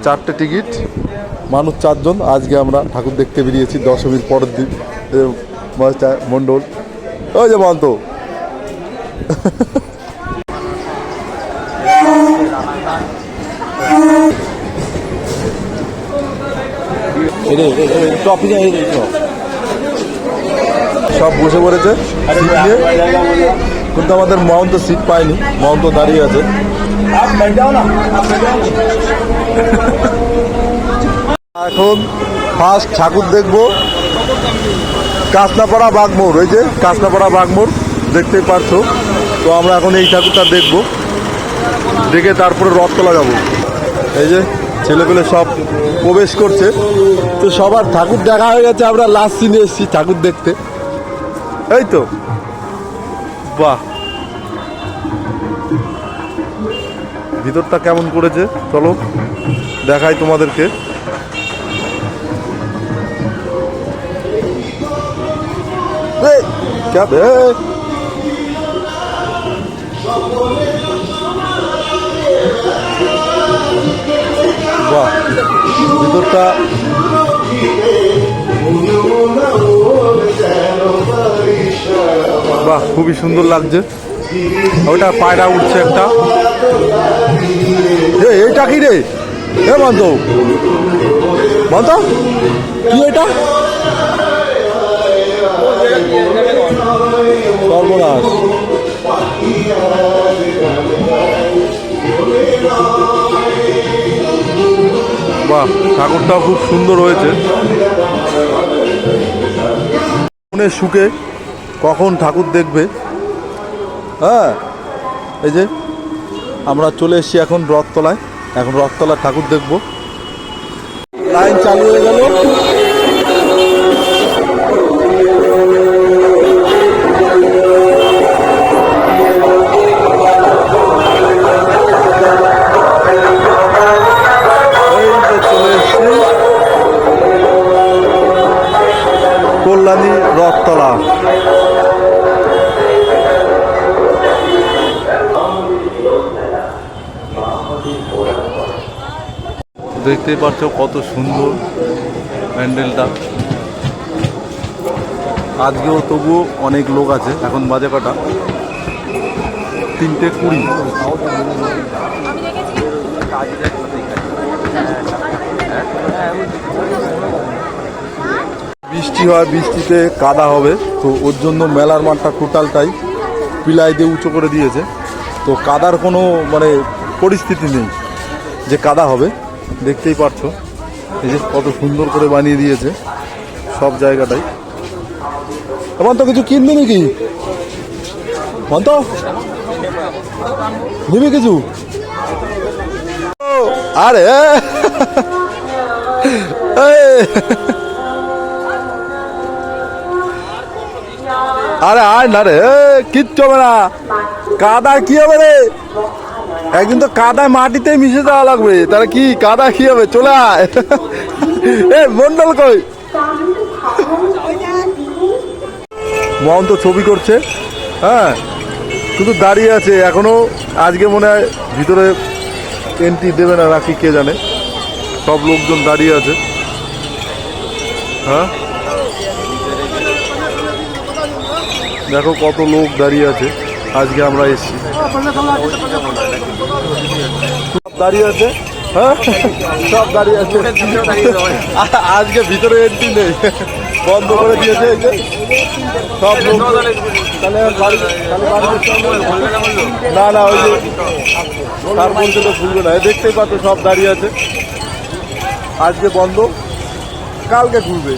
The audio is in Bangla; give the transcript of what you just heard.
4টে টিকিট, মানুষ 4 জন। আজকে আমরা ঠাকুর দেখতে বেরিয়েছি দশমীর পরের দিন। মণ্ডল ওই যে মন্ত সব বসে পড়েছে সিট নিয়ে, কিন্তু আমাদের মহন্ত সিট পায়নি, মহন্ত দাঁড়িয়ে আছে। এখন ফার্স্ট ঠাকুর দেখবো কাঁচনাপাড়া বাগমোড়। ওই যে কাঁচনাপাড়া বাগমোড় দেখতেই পারছো। তো আমরা এখন এই ঠাকুরটা দেখবো, দেখে তারপরে রথতলা যাব। এই যে ছেলেপেলে সব প্রবেশ করছে। তো সবার ঠাকুর দেখা হয়ে গেছে, আমরা লাস্ট সিনে এসেছি ঠাকুর দেখতে। এই তো বাহ, ভিতরটা কেমন করেছে চলো দেখাই তোমাদেরকে। বাহ, ভিতরটা বাহ খুবই সুন্দর লাগছে। ওইটা পায়রা উঠছে একটা। এইটা কি রে? এ বন্ধ বন্ধ, কি এটা? সর্বনাশ। বাহ, ঠাকুরটাও খুব সুন্দর হয়েছে। মনের সুখে কখন ঠাকুর দেখবে। হ্যাঁ, এই যে আমরা চলে এসেছি এখন রথতলায়। এখন রথতলায় ঠাকুর দেখবো। লাইন চালু হয়ে গেল। কল্যাণী রথতলা। দেখতেই পাচ্ছ কত সুন্দর প্যান্ডেলটা। আজকেও তবুও অনেক লোক আছে। এখন বাজে কটা? 3:20। বৃষ্টি হয়, বৃষ্টিতে কাদা হবে। তো ওর জন্য মেলার মাঠটা টোটালটাই পিলাই দিয়ে উঁচু করে দিয়েছে। তো কাদার কোনো মানে পরিস্থিতি নেই যে কাদা হবে। দেখতেই পাচ্ছ এই যে কত সুন্দর করে বানিয়ে দিয়েছে সব জায়গাটাই। এমন তো কিছু কিনবি নাকি? মন্ত নিবি কিছু? আরে আরে আয় না রে, কিচ্ছু হবে না। কাদা কি হবে রে? একদিন তো কাদায় মাটিতে মিশে যাওয়া লাগবে। তাহলে কি কাদা কি হবে? চলে আয়। এ মন্ডল কই? মোহন তো ছবি করছে। হ্যাঁ, শুধু দাঁড়িয়ে আছে এখনো। আজকে মনে হয় ভিতরে এন্ট্রি দেবে না নাকি কে জানে। সব লোকজন দাঁড়িয়ে আছে। হ্যাঁ, দেখো কত লোক দাঁড়িয়ে আছে। আজকে আমরা এসেছি, সব দাঁড়িয়ে আছে। হ্যাঁ, সব দাঁড়িয়ে আছে। আজকে ভিতরে এন্ট্রি নেই, বন্ধ করে দিয়েছে সব লোক। না না, ওই যে তার বলতে তো খুলবে না। দেখতেই পাচ্ছ সব দাঁড়িয়ে আছে। আজকে বন্ধ, কালকে খুলবে।